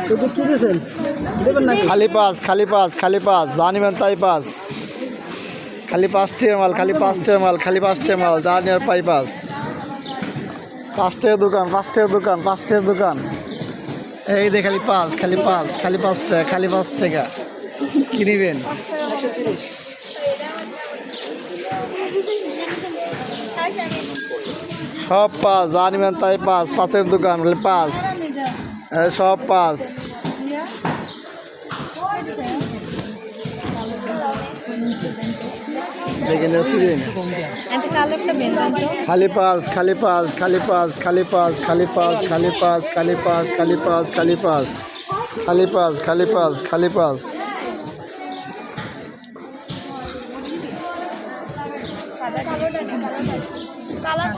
কি দিয়েছেন দেবেন না খালি পাস খালি পাস খালি পাস যা নিবেন তাই পাস খালি 5 মাল খালি 5 মাল খালি 5 মাল যা নেওয়ার পাই পাস 5 দোকান 5 দোকান 5 দোকান এই দে খালি পাস খালি পাস খালি 5 টাকা খালি 5 টাকা কি নিবেন সব পাস যা নিবেন তাই পাস 5 দোকান খালি পাস সব পাস খালি পাস খালি পাস খালি পাস খালি পাস খালি পাস খালি পাস খালি পাস খালি পাস খালি পাস খালি পাস খালি পাস খালি পাস কালার